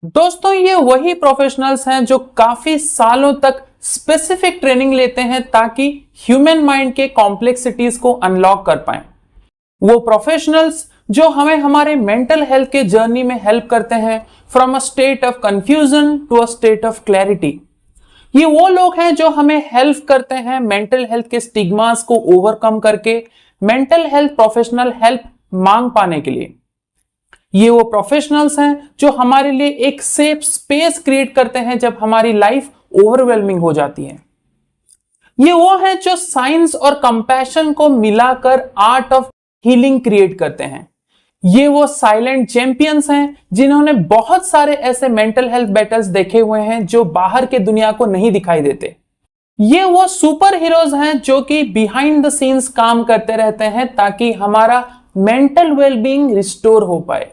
दोस्तों ये वही प्रोफेशनल्स हैं जो काफी सालों तक स्पेसिफिक ट्रेनिंग लेते हैं ताकि ह्यूमन माइंड के कॉम्प्लेक्सिटीज को अनलॉक कर पाएं। वो प्रोफेशनल्स जो हमें हमारे मेंटल हेल्थ के जर्नी में हेल्प करते हैं from a state of confusion to a state of clarity. ये वो लोग हैं जो हमें हेल्प करते हैं मेंटल हेल्थ के स्टिग्मास को ओवरकम करके मेंटल हेल्थ प्रोफेशनल हेल्प मांग पाने के लिए। ये वो प्रोफेशनल्स हैं जो हमारे लिए एक सेफ स्पेस क्रिएट करते हैं जब हमारी लाइफ ओवरवेलमिंग हो जाती है। ये वो हैं जो साइंस और कंपैशन को मिलाकर आर्ट ऑफ हीलिंग क्रिएट करते हैं। ये वो साइलेंट चैंपियंस हैं जिन्होंने बहुत सारे ऐसे मेंटल हेल्थ बैटल्स देखे हुए हैं जो बाहर के दुनिया को नहीं दिखाई देते। ये वो सुपर हीरोज हैं जो कि बिहाइंड द सीन्स काम करते रहते हैं ताकि हमारा मेंटल वेलबींग रिस्टोर हो पाए।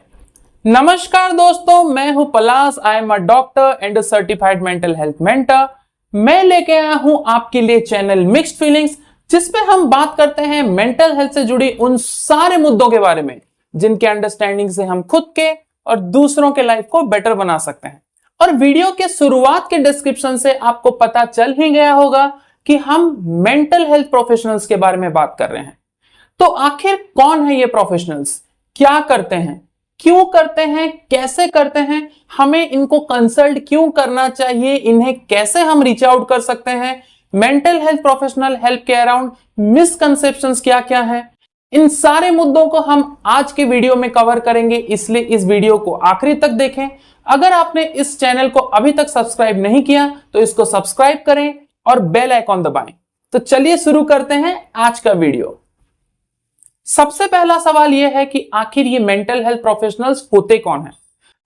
नमस्कार दोस्तों, मैं हूं Palash. I am a doctor and a certified mental health mentor. मैं लेके आया हूं आपके लिए चैनल मिक्स्ड फीलिंग्स, जिसपे हम बात करते हैं मेंटल हेल्थ से जुड़ी उन सारे मुद्दों के बारे में जिनके अंडरस्टैंडिंग से हम खुद के और दूसरों के लाइफ को बेटर बना सकते हैं। और वीडियो के शुरुआत के डिस्क्रिप्शन से आपको पता चल ही गया होगा कि हम मेंटल हेल्थ प्रोफेशनल्स के बारे में बात कर रहे हैं। तो आखिर कौन है ये प्रोफेशनल्स, क्या करते हैं, क्यों करते हैं, कैसे करते हैं, हमें इनको कंसल्ट क्यों करना चाहिए, इन्हें कैसे हम रीच आउट कर सकते हैं, मेंटल हेल्थ प्रोफेशनल हेल्प के अराउंड मिसकंसेप्शंस क्या क्या हैं, इन सारे मुद्दों को हम आज के वीडियो में कवर करेंगे। इसलिए इस वीडियो को आखिरी तक देखें। अगर आपने इस चैनल को अभी तक सब्सक्राइब नहीं किया तो इसको सब्सक्राइब करें और बेल आइकॉन दबाएं। तो चलिए शुरू करते हैं आज का वीडियो। सबसे पहला सवाल यह है कि आखिर ये मेंटल हेल्थ प्रोफेशनल्स होते कौन हैं?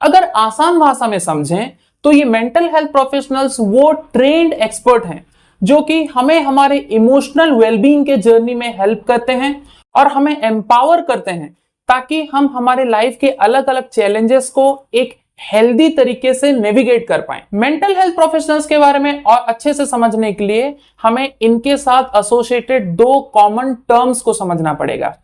अगर आसान भाषा में समझें तो ये मेंटल हेल्थ प्रोफेशनल्स वो ट्रेन्ड एक्सपर्ट हैं जो कि हमें हमारे इमोशनल वेलबींग के जर्नी में हेल्प करते हैं और हमें एम्पावर करते हैं ताकि हम हमारे लाइफ के अलग अलग चैलेंजेस को एक हेल्दी तरीके से नेविगेट कर पाएं। मेंटल हेल्थ प्रोफेशनल्स के बारे में और अच्छे से समझने के लिए हमें इनके साथ एसोसिएटेड दो कॉमन टर्म्स को समझना पड़ेगा,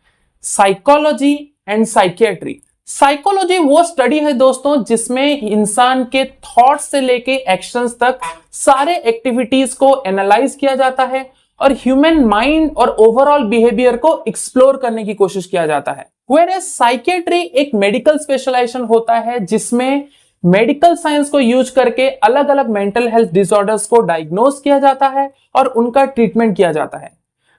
साइकोलॉजी एंड साइकियाट्री। साइकोलॉजी वो स्टडी है दोस्तों जिसमें इंसान के थॉट्स से लेके एक्शंस तक सारे एक्टिविटीज को एनालाइज किया जाता है और ह्यूमन माइंड और ओवरऑल बिहेवियर को एक्सप्लोर करने की कोशिश किया जाता है। व्हेयरएज साइकियाट्री एक मेडिकल स्पेशलाइजेशन होता है जिसमें मेडिकल साइंस को यूज करके अलग अलग मेंटल हेल्थ डिसऑर्डर्स को डायग्नोज किया जाता है और उनका ट्रीटमेंट किया जाता है।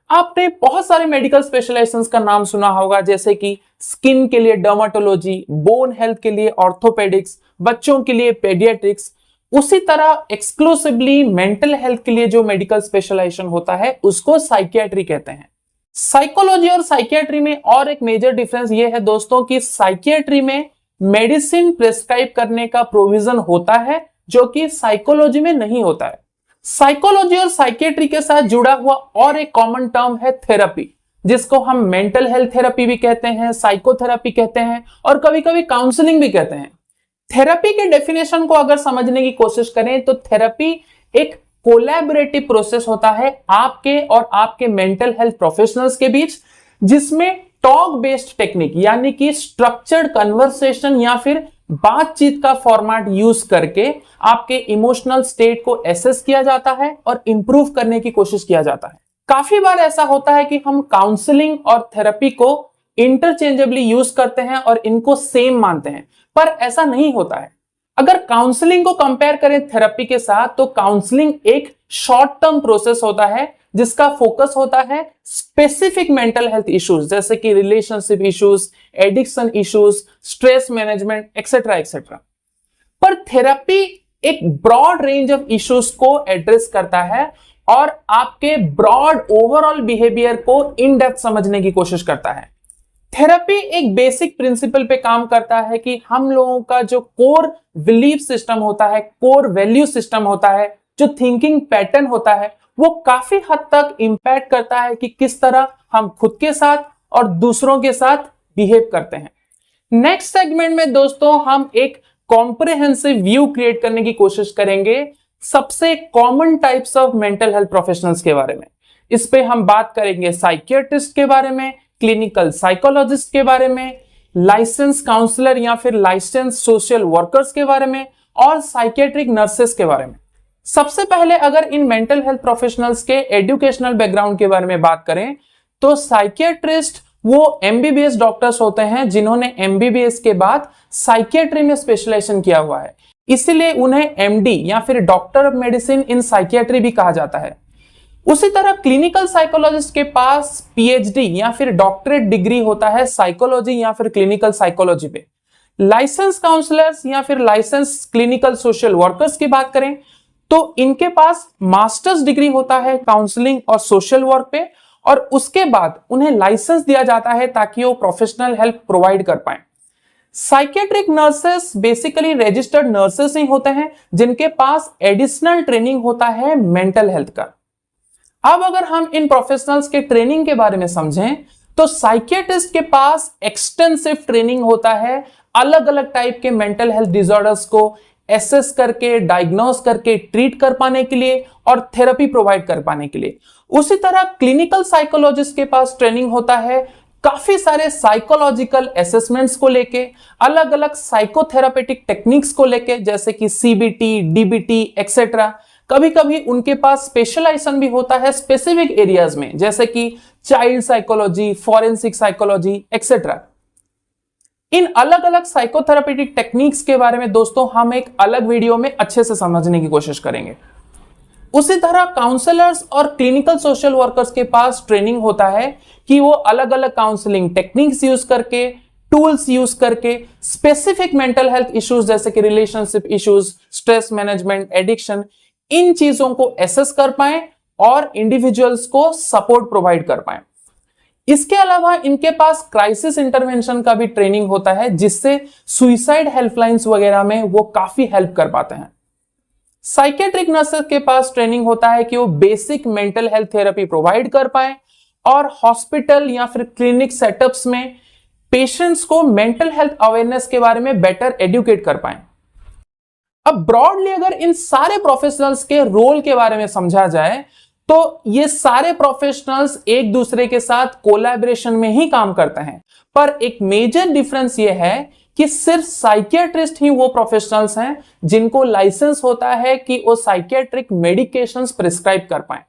आपने बहुत सारे मेडिकल स्पेशलाइजेशंस का नाम सुना होगा, जैसे कि स्किन के लिए डर्माटोलॉजी, बोन हेल्थ के लिए ऑर्थोपेडिक्स, बच्चों के लिए पेडियाट्रिक्स। उसी तरह एक्सक्लूसिवली मेंटल हेल्थ के लिए जो मेडिकल स्पेशलाइजेशन होता है उसको साइकियाट्री कहते हैं। साइकोलॉजी और साइकियाट्री में और एक मेजर डिफरेंस ये है दोस्तों कि साइकियाट्री में मेडिसिन प्रिस्क्राइब करने का प्रोविजन होता है जो कि साइकोलॉजी में नहीं होता है। साइकोलॉजी और साइकियाट्री के साथ जुड़ा हुआ और एक कॉमन टर्म है थेरेपी, जिसको हम मेंटल हेल्थ थेरेपी भी कहते हैं, साइकोथेरेपी कहते हैं और कभी कभी काउंसलिंग भी कहते हैं। थेरेपी के डेफिनेशन को अगर समझने की कोशिश करें तो थेरेपी एक कोलैबोरेटिव प्रोसेस होता है आपके और आपके मेंटल हेल्थ प्रोफेशनल्स के बीच, जिसमें टॉक बेस्ड टेक्निक यानी कि स्ट्रक्चर्ड कन्वर्सेशन या फिर बातचीत का फॉर्मेट यूज करके आपके इमोशनल स्टेट को एसेस किया जाता है और इंप्रूव करने की कोशिश किया जाता है। काफी बार ऐसा होता है कि हम काउंसलिंग और थेरेपी को इंटरचेंजेबली यूज करते हैं और इनको सेम मानते हैं, पर ऐसा नहीं होता है। अगर काउंसलिंग को कंपेयर करें थेरेपी के साथ तो काउंसलिंग एक शॉर्ट टर्म प्रोसेस होता है जिसका फोकस होता है स्पेसिफिक मेंटल हेल्थ इश्यूज जैसे कि relationship issues, addiction issues, stress management etcetera etcetera. पर थेरेपी एक ब्रॉड रेंज ऑफ इश्यूज को एड्रेस करता है और आपके ब्रॉड ओवरऑल बिहेवियर को इन डेप्थ समझने की कोशिश करता है। थेरेपी एक बेसिक प्रिंसिपल पे काम करता है कि हम लोगों का जो कोर बिलीफ सिस्टम होता है, कोर वैल्यू सिस्टम होता है, जो थिंकिंग पैटर्न होता है, वो काफी हद तक इंपैक्ट करता है कि किस तरह हम खुद के साथ और दूसरों के साथ बिहेव करते हैं। नेक्स्ट सेगमेंट में दोस्तों हम एक कॉम्प्रिहेंसिव व्यू क्रिएट करने की कोशिश करेंगे सबसे common types of mental health professionals के बारे में। इस पे हम बात करेंगे साइकियाट्रिस्ट के बारे में, क्लिनिकल साइकोलॉजिस्ट के बारे में, लाइसेंस काउंसलर या फिर लाइसेंस सोशल वर्कर्स के बारे में और साइकेट्रिक नर्सेस के बारे में। सबसे पहले अगर इन मेंटल हेल्थ प्रोफेशनल्स के एजुकेशनल बैकग्राउंड के बारे में बात करें तो साइकियाट्रिस्ट वो एमबीबीएस डॉक्टर्स होते हैं जिन्होंने एमबीबीएस के बाद साइकियाट्री में स्पेशलाइजेशन किया हुआ है, इसीलिए उन्हें एमडी या फिर doctor of medicine in psychiatry भी कहा जाता है। उसी तरह क्लिनिकल साइकोलॉजिस्ट के पास पीएचडी या फिर डॉक्टरेट डिग्री होता है साइकोलॉजी या फिर क्लिनिकल साइकोलॉजी पे। लाइसेंस काउंसलर्स या फिर लाइसेंस क्लिनिकल सोशल वर्कर्स की बात करें तो इनके पास मास्टर्स डिग्री होता है काउंसलिंग और सोशल वर्क पे, और उसके बाद उन्हें लाइसेंस दिया जाता है ताकि वो प्रोफेशनल हेल्प प्रोवाइड कर पाए। Psychiatric nurses basically registered nurses ही होते हैं जिनके पास एडिशनल ट्रेनिंग होता है मेंटल हेल्थ का। अब अगर हम इन प्रोफेशनल्स के ट्रेनिंग के बारे में समझें तो साइकियाट्रिस्ट के पास एक्सटेंसिव ट्रेनिंग होता है अलग अलग टाइप के मेंटल हेल्थ डिसऑर्डर्स को एसेस करके, डायग्नोस करके ट्रीट कर पाने के लिए और थेरेपी प्रोवाइड कर पाने के लिए। उसी तरह क्लिनिकल साइकोलॉजिस्ट के पास ट्रेनिंग होता है काफी सारे साइकोलॉजिकल असेसमेंट्स को लेके, अलग अलग साइकोथेरापेटिक टेक्निक्स को लेके, जैसे कि सीबीटी, डीबीटी एक्सेट्रा। कभी कभी उनके पास स्पेशलाइजेशन भी होता है स्पेसिफिक एरियाज में, जैसे कि child psychology, forensic psychology etcetera. इन अलग अलग साइकोथेरापेटिक टेक्निक्स के बारे में दोस्तों हम एक अलग वीडियो में अच्छे से समझने की कोशिश करेंगे। उसी तरह काउंसलर्स और क्लिनिकल सोशल वर्कर्स के पास ट्रेनिंग होता है कि वो अलग अलग काउंसलिंग टेक्निक्स यूज करके, टूल्स यूज करके स्पेसिफिक मेंटल हेल्थ इश्यूज जैसे कि relationship issues, stress management, addiction, इन चीजों को एसेस कर पाए और इंडिविजुअल्स को सपोर्ट प्रोवाइड कर पाए। इसके अलावा इनके पास क्राइसिस इंटरवेंशन का भी ट्रेनिंग होता है जिससे सुइसाइड हेल्पलाइंस वगैरह में वो काफी हेल्प कर पाते हैं। साइकेट्रिक नर्सेस के पास ट्रेनिंग होता है कि वो basic mental health therapy provide कर पाए और हॉस्पिटल या फिर क्लिनिक सेटअप्स में पेशेंट्स को मेंटल हेल्थ अवेयरनेस के बारे में बेटर एडुकेट कर पाए। अब ब्रॉडली अगर इन सारे प्रोफेशनल्स के रोल के बारे में समझा जाए तो ये सारे प्रोफेशनल्स एक दूसरे के साथ कोलैबोरेशन में ही काम करते हैं, पर एक मेजर डिफरेंस ये है कि सिर्फ साइकियाट्रिस्ट ही वो प्रोफेशनल्स हैं जिनको लाइसेंस होता है कि वो साइकियाट्रिक मेडिकेशंस प्रिस्क्राइब कर पाए।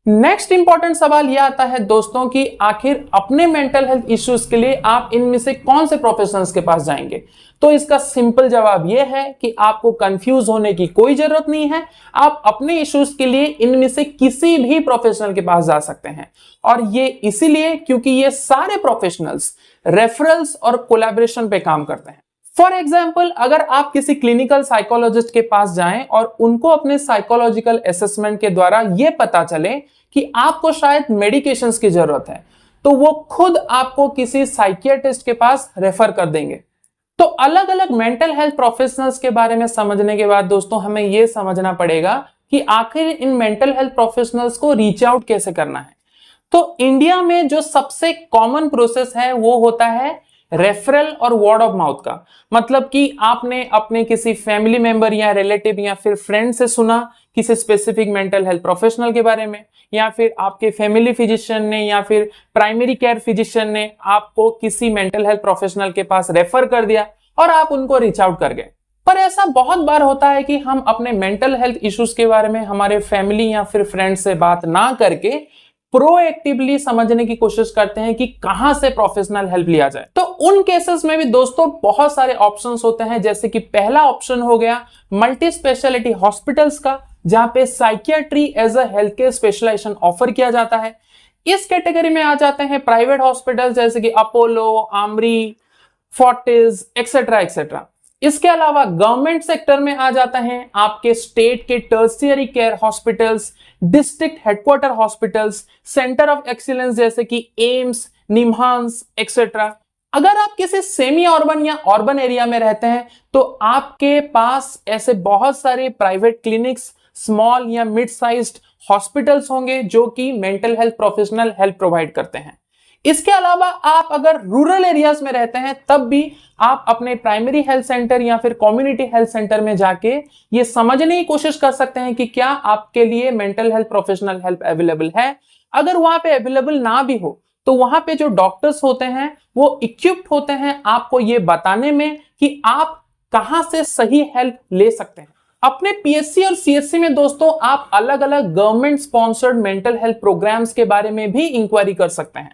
नेक्स्ट इंपॉर्टेंट सवाल यह आता है दोस्तों कि आखिर अपने मेंटल हेल्थ इश्यूज के लिए आप इनमें से कौन से प्रोफेशनल्स के पास जाएंगे? तो इसका सिंपल जवाब यह है कि आपको कंफ्यूज होने की कोई जरूरत नहीं है। आप अपने इश्यूज के लिए इनमें से किसी भी प्रोफेशनल के पास जा सकते हैं, और ये इसीलिए क्योंकि ये सारे प्रोफेशनल्स रेफरल्स और कोलैबोरेशन पे काम करते हैं। फॉर एग्जाम्पल, अगर आप किसी क्लिनिकल साइकोलॉजिस्ट के पास जाएं और उनको अपने साइकोलॉजिकल असेसमेंट के द्वारा यह पता चले कि आपको शायद मेडिकेशंस की जरूरत है, तो वो खुद आपको किसी साइकियाट्रिस्ट के पास रेफर कर देंगे। तो अलग अलग मेंटल हेल्थ प्रोफेशनल्स के बारे में समझने के बाद दोस्तों हमें यह समझना पड़ेगा कि आखिर इन मेंटल हेल्थ प्रोफेशनल्स को रीच आउट कैसे करना है। तो इंडिया में जो सबसे कॉमन प्रोसेस है वो होता है रेफरल और वर्ड ऑफ माउथ का। मतलब कि आपने अपने किसी फैमिली मेंबर या रिलेटिव या फिर फ्रेंड से सुना किसी स्पेसिफिक मेंटल हेल्थ प्रोफेशनल के बारे में, या फिर आपके फैमिली फिजिशियन ने या फिर प्राइमरी केयर फिजिशियन ने आपको किसी मेंटल हेल्थ प्रोफेशनल के पास रेफर कर दिया और आप उनको रीच आउट कर गए। पर ऐसा बहुत बार होता है कि हम अपने मेंटल हेल्थ इश्यूज के बारे में हमारे फैमिली या फिर फ्रेंड से बात ना करके प्रोएक्टिवली समझने की कोशिश करते हैं कि कहां से प्रोफेशनल हेल्प लिया जाए। तो उन केसेस में भी दोस्तों बहुत सारे ऑप्शंस होते हैं, जैसे कि पहला ऑप्शन हो गया मल्टी स्पेशलिटी हॉस्पिटल्स का, जहां पे psychiatry as a health care specialisation offer किया जाता है। इस कैटेगरी में आ जाते हैं प्राइवेट हॉस्पिटल जैसे कि Apollo, Amri, Fortis etcetera etcetera. इसके अलावा गवर्नमेंट सेक्टर में आ जाते हैं आपके स्टेट के tertiary care hospitals, district headquarter hospitals, centre of excellence जैसे कि एम्स, निम्हांस एक्सेट्रा। अगर आप किसी सेमी अर्बन या अर्बन एरिया में रहते हैं तो आपके पास ऐसे बहुत सारे प्राइवेट क्लिनिक्स, स्मॉल या मिड साइज्ड हॉस्पिटल्स होंगे जो कि mental health professional help provide करते हैं। इसके अलावा आप अगर रूरल एरियाज में रहते हैं तब भी आप अपने प्राइमरी हेल्थ सेंटर या फिर कम्युनिटी हेल्थ सेंटर में जाके ये समझने की कोशिश कर सकते हैं कि क्या आपके लिए mental health professional help available है। अगर वहां पे अवेलेबल ना भी हो तो वहां पे जो डॉक्टर्स होते हैं वो इक्विप्ड होते हैं आपको ये बताने में कि आप कहां से सही हेल्प ले सकते हैं। अपने पीएससी और सीएससी में दोस्तों आप अलग अलग government sponsored mental health programmes के बारे में भी इंक्वायरी कर सकते हैं।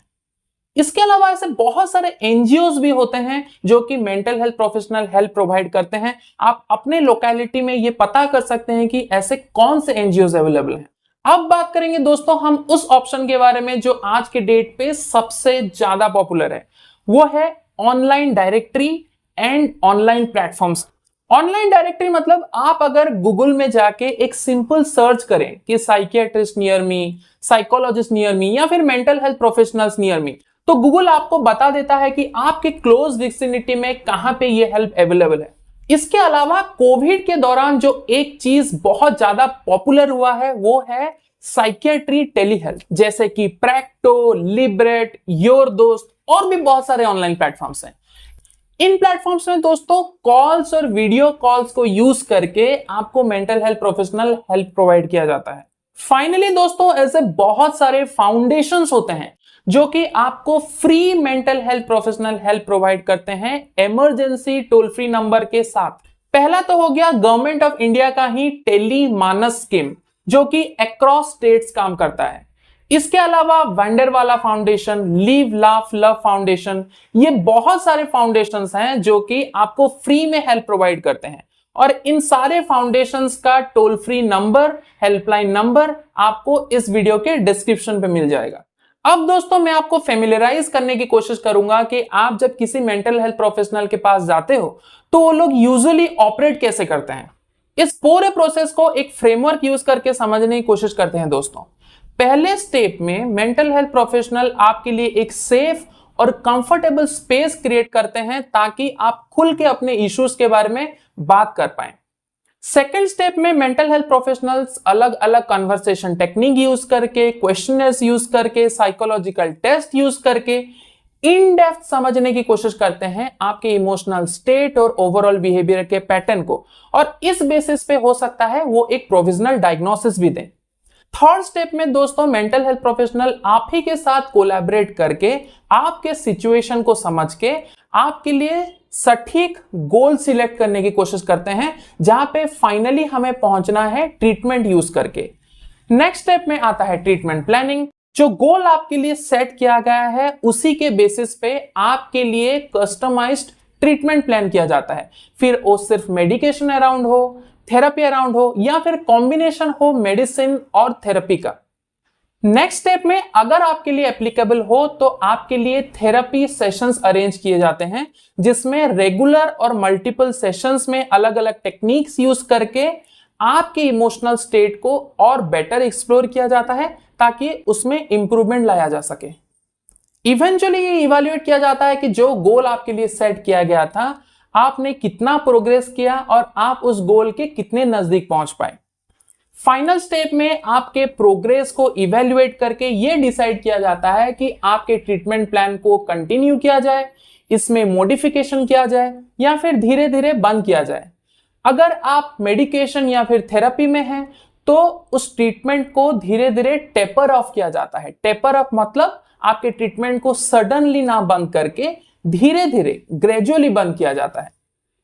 इसके अलावा ऐसे बहुत सारे एनजीओज भी होते हैं जो कि mental health professional help provide करते हैं। आप अपने लोकेलिटी में ये पता कर सकते हैं कि ऐसे कौन से एनजीओज अवेलेबल हैं। अब बात करेंगे दोस्तों हम उस ऑप्शन के बारे में जो आज के डेट पे सबसे ज्यादा पॉपुलर है, वो है online directory and online platforms. Online directory मतलब आप अगर गूगल में जाके एक सिंपल सर्च करें कि psychiatrist near me, psychologist near me या फिर mental health professionals near me, तो गूगल आपको बता देता है कि आपके क्लोज विसिनिटी में कहां पे ये हेल्प अवेलेबल है। इसके अलावा कोविड के दौरान जो एक चीज बहुत ज्यादा पॉपुलर हुआ है वो है साइकियाट्री टेलीहेल्थ, जैसे कि प्रैक्टो, लिबरेट, योर दोस्त और भी बहुत सारे ऑनलाइन प्लेटफॉर्म्स हैं। इन प्लेटफॉर्म्स में दोस्तों कॉल्स और वीडियो कॉल्स को यूज करके आपको mental health professional help provide किया जाता है। फाइनली दोस्तों ऐसे बहुत सारे फाउंडेशंस होते हैं जो कि आपको free mental health professional help provide करते हैं इमरजेंसी टोल फ्री नंबर के साथ। पहला तो हो गया गवर्नमेंट ऑफ इंडिया का ही टेली मानस स्कीम जो कि अक्रॉस स्टेट्स काम करता है। इसके अलावा Vandrevala Foundation, Live Laugh Love Foundation, ये बहुत सारे फाउंडेशंस हैं जो कि आपको फ्री में हेल्प प्रोवाइड करते हैं और इन सारे फाउंडेशंस का toll free number, helpline number आपको इस वीडियो के डिस्क्रिप्शन पे मिल जाएगा। अब दोस्तों मैं आपको फेमिलियराइज करने की कोशिश करूंगा कि आप जब किसी मेंटल हेल्थ प्रोफेशनल के पास जाते हो तो वो लोग यूजुअली ऑपरेट कैसे करते हैं। इस पूरे प्रोसेस को एक फ्रेमवर्क यूज करके समझने की कोशिश करते हैं दोस्तों। पहले स्टेप में मेंटल हेल्थ प्रोफेशनल आपके लिए एक सेफ और कंफर्टेबल स्पेस क्रिएट करते हैं ताकि आप खुल के अपने इश्यूज के बारे में बात कर पाएं। सेकेंड स्टेप में मेंटल हेल्थ प्रोफेशनल्स अलग अलग कन्वर्सेशन टेक्निक यूज करके, क्वेश्चनर्स यूज करके, साइकोलॉजिकल टेस्ट यूज करके इन डेप्थ समझने की कोशिश करते हैं आपके इमोशनल स्टेट और ओवरऑल बिहेवियर के पैटर्न को, और इस बेसिस पे हो सकता है वो एक प्रोविजनल डायग्नोसिस भी दें। थर्ड स्टेप में दोस्तों मेंटल हेल्थ प्रोफेशनल आप ही के साथ कोलैबोरेट करके आपके सिचुएशन को समझ के आपके लिए सटीक गोल सिलेक्ट करने की कोशिश करते हैं जहां पे फाइनली हमें पहुंचना है ट्रीटमेंट यूज करके। नेक्स्ट स्टेप में आता है ट्रीटमेंट प्लानिंग। जो गोल आपके लिए सेट किया गया है उसी के बेसिस पे आपके लिए कस्टमाइज्ड ट्रीटमेंट प्लान किया जाता है। फिर वो सिर्फ मेडिकेशन अराउंड हो, थेरेपी अराउंड हो या फिर कॉम्बिनेशन हो मेडिसिन और थेरेपी का। नेक्स्ट स्टेप में अगर आपके लिए एप्लीकेबल हो तो आपके लिए थेरेपी सेशंस अरेंज किए जाते हैं जिसमें रेगुलर और मल्टीपल सेशंस में अलग अलग टेक्निक्स यूज करके आपके इमोशनल स्टेट को और बेटर एक्सप्लोर किया जाता है ताकि उसमें इंप्रूवमेंट लाया जा सके। इवेंचुअली ये इवैल्यूएट किया जाता है कि जो गोल आपके लिए सेट किया गया था आपने कितना प्रोग्रेस किया और आप उस गोल के कितने नजदीक पहुंच पाए। फाइनल स्टेप में आपके प्रोग्रेस को इवैल्यूएट करके यह डिसाइड किया जाता है कि आपके ट्रीटमेंट प्लान को कंटिन्यू किया जाए, इसमें मॉडिफिकेशन किया जाए या फिर धीरे धीरे बंद किया जाए। अगर आप मेडिकेशन या फिर थेरेपी में हैं तो उस ट्रीटमेंट को धीरे धीरे टेपर ऑफ किया जाता है। टेपर ऑफ मतलब आपके ट्रीटमेंट को सडनली ना बंद करके धीरे धीरे ग्रेजुअली बंद किया जाता है।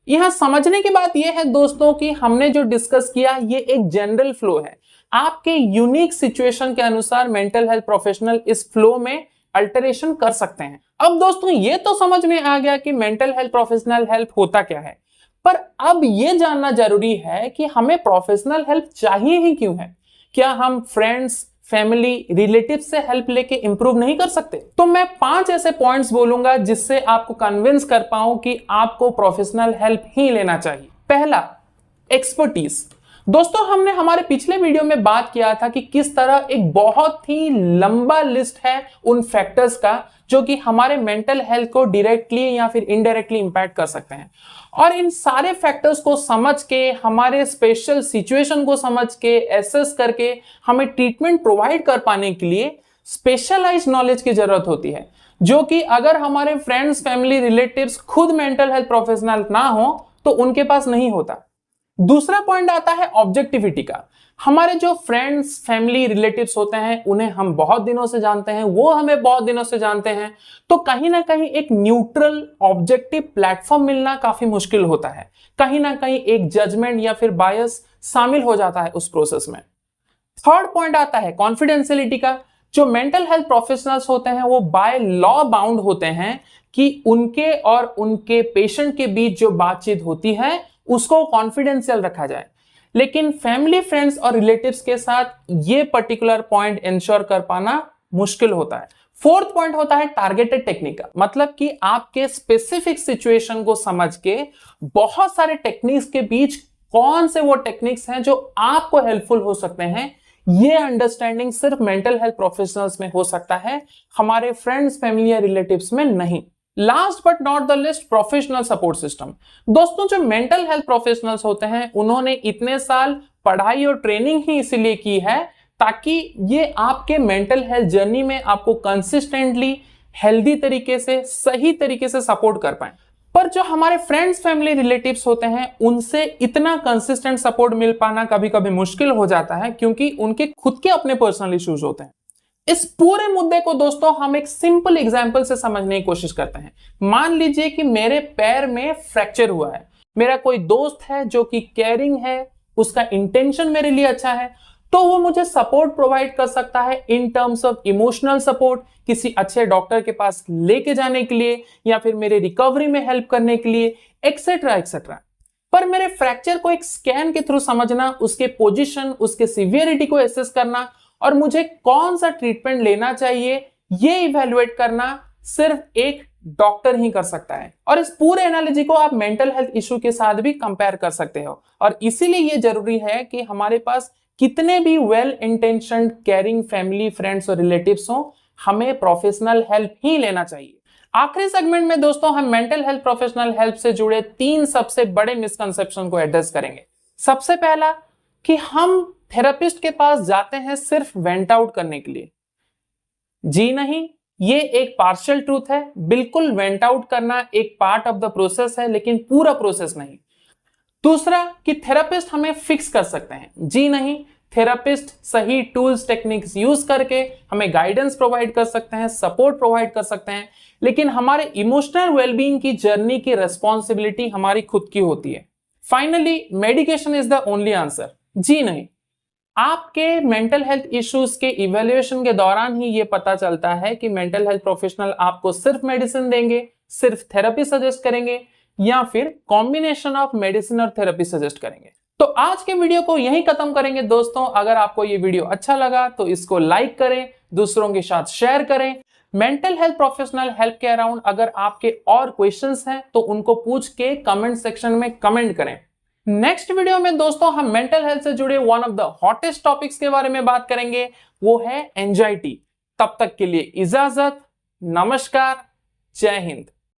यहां समझने की बात यह है दोस्तों कि हमने जो डिस्कस किया ये एक जनरल फ्लो है। आपके यूनिक सिचुएशन के अनुसार मेंटल हेल्थ प्रोफेशनल इस फ्लो में अल्टरेशन कर सकते हैं। अब दोस्तों ये तो समझ में आ गया कि मेंटल हेल्थ प्रोफेशनल हेल्प होता क्या है, पर अब यह जानना जरूरी है कि हमें प्रोफेशनल हेल्प चाहिए ही क्यों है। क्या हम फ्रेंड्स, फैमिली, रिलेटिव से हेल्प लेके इंप्रूव नहीं कर सकते? तो मैं 5 ऐसे पॉइंट्स बोलूंगा जिससे आपको कन्विंस कर पाऊं कि आपको प्रोफेशनल हेल्प ही लेना चाहिए। पहला, एक्सपर्टीज। दोस्तों हमने हमारे पिछले वीडियो में बात किया था कि किस तरह एक बहुत ही लंबा लिस्ट है उन फैक्टर्स का जो कि हमारे मेंटल हेल्थ को डायरेक्टली या फिर इनडायरेक्टली इंपैक्ट कर सकते हैं, और इन सारे फैक्टर्स को समझ के, हमारे स्पेशल सिचुएशन को समझ के, एसेस करके हमें ट्रीटमेंट प्रोवाइड कर पाने के लिए स्पेशलाइज्ड नॉलेज की जरूरत होती है, जो कि अगर हमारे फ्रेंड्स, फैमिली, रिलेटिव्स खुद मेंटल हेल्थ प्रोफेशनल ना हो तो उनके पास नहीं होता। दूसरा पॉइंट आता है ऑब्जेक्टिविटी का। हमारे जो फ्रेंड्स, फैमिली, रिलेटिव्स होते हैं उन्हें हम बहुत दिनों से जानते हैं, वो हमें बहुत दिनों से जानते हैं, तो कहीं ना कहीं एक न्यूट्रल ऑब्जेक्टिव प्लेटफॉर्म मिलना काफी मुश्किल होता है। कहीं ना कहीं एक जजमेंट या फिर बायस शामिल हो जाता है उस प्रोसेस में। थर्ड पॉइंट आता है कॉन्फिडेंशियलिटी का। जो मेंटल हेल्थ प्रोफेशनल्स होते हैं वो बाय लॉ बाउंड होते हैं कि उनके और उनके पेशेंट के बीच जो बातचीत होती है उसको कॉन्फिडेंशियल रखा जाए। लेकिन फैमिली, फ्रेंड्स और रिलेटिव्स के साथ ये पर्टिकुलर पॉइंट इंश्योर कर पाना मुश्किल होता है। फोर्थ पॉइंट होता है टारगेटेड टेक्निक का, मतलब कि आपके स्पेसिफिक सिचुएशन को समझ के बहुत सारे टेक्निक्स के बीच कौन से वो टेक्निक्स हैं जो आपको हेल्पफुल हो सकते हैं, ये अंडरस्टैंडिंग सिर्फ मेंटल हेल्थ प्रोफेशनल्स में हो सकता है, हमारे फ्रेंड्स, फैमिली या रिलेटिव्स में नहीं। Last but not the list, professional support system. दोस्तों, जो मेंटल हेल्थ प्रोफेशनल्स होते हैं उन्होंने इतने साल पढ़ाई और ट्रेनिंग ही इसलिए की है ताकि ये आपके मेंटल हेल्थ जर्नी में आपको कंसिस्टेंटली, हेल्दी तरीके से, सही तरीके से सपोर्ट कर पाए। पर जो हमारे फ्रेंड्स, फैमिली, रिलेटिव्स होते हैं उनसे इतना कंसिस्टेंट सपोर्ट मिल पाना कभी कभी मुश्किल हो जाता है, क्योंकि उनके खुद के अपने पर्सनल इश्यूज होते हैं। इस पूरे मुद्दे को दोस्तों हम एक सिंपल एग्जांपल से समझने की कोशिश करते हैं। मान लीजिए कि मेरे पैर में फ्रैक्चर हुआ है, मेरा कोई दोस्त है जो कि केयरिंग है, उसका इंटेंशन मेरे लिए अच्छा है, तो वो मुझे सपोर्ट प्रोवाइड कर सकता है in terms of emotional support, किसी अच्छे डॉक्टर के पास लेके जाने के लिए या फिर मेरे रिकवरी में हेल्प करने के लिए, एक्सेट्रा एक्सेट्रा। पर मेरे फ्रैक्चर को एक स्कैन के थ्रू समझना, उसके पोजीशन, उसके सिवियरिटी को एसेस करना और मुझे कौन सा ट्रीटमेंट लेना चाहिए ये इवैल्यूएट करना सिर्फ एक डॉक्टर ही कर सकता है। और इस पूरे एनालॉजी को आप मेंटल हेल्थ इशू के साथ भी कंपेयर कर सकते हो। और इसीलिए ये जरूरी है कि हमारे पास कितने भी well intentioned, caring family, friends और रिलेटिव्स हो, हमें प्रोफेशनल हेल्प ही लेना चाहिए। आखिरी सेगमेंट में दोस्तों हम मेंटल हेल्थ प्रोफेशनल हेल्प से जुड़े 3 सबसे बड़े मिसकंसेप्शन को एड्रेस करेंगे। सबसे पहला कि हम थेरेपिस्ट के पास जाते हैं सिर्फ वेंट आउट करने के लिए। जी नहीं, ये एक पार्शियल ट्रूथ है। बिल्कुल वेंट आउट करना एक पार्ट ऑफ द प्रोसेस है, लेकिन पूरा प्रोसेस नहीं। दूसरा कि थेरेपिस्ट हमें फिक्स कर सकते हैं। जी नहीं, थेरेपिस्ट सही टूल्स, टेक्निक्स यूज करके हमें गाइडेंस प्रोवाइड कर सकते हैं, सपोर्ट प्रोवाइड कर सकते हैं, लेकिन हमारे इमोशनल वेलबींग की जर्नी की रेस्पॉन्सिबिलिटी हमारी खुद की होती है। Finally, medication is the only answer. जी नहीं, आपके मेंटल हेल्थ इश्यूज के इवैल्यूएशन के दौरान ही ये पता चलता है कि मेंटल हेल्थ प्रोफेशनल आपको सिर्फ मेडिसिन देंगे, सिर्फ थेरेपी सजेस्ट करेंगे या फिर कॉम्बिनेशन ऑफ मेडिसिन और थेरेपी सजेस्ट करेंगे। तो आज के वीडियो को यहीं खत्म करेंगे दोस्तों। अगर आपको ये वीडियो अच्छा लगा तो इसको लाइक करें, दूसरों के साथ शेयर करें। मेंटल हेल्थ प्रोफेशनल हेल्प के अराउंड अगर आपके और क्वेश्चंस हैं तो उनको पूछ के कमेंट सेक्शन में कमेंट करें। नेक्स्ट वीडियो में दोस्तों हम मेंटल हेल्थ से जुड़े one of the hottest topics के बारे में बात करेंगे, वो है एंजाइटी। तब तक के लिए इजाजत, नमस्कार, जय हिंद।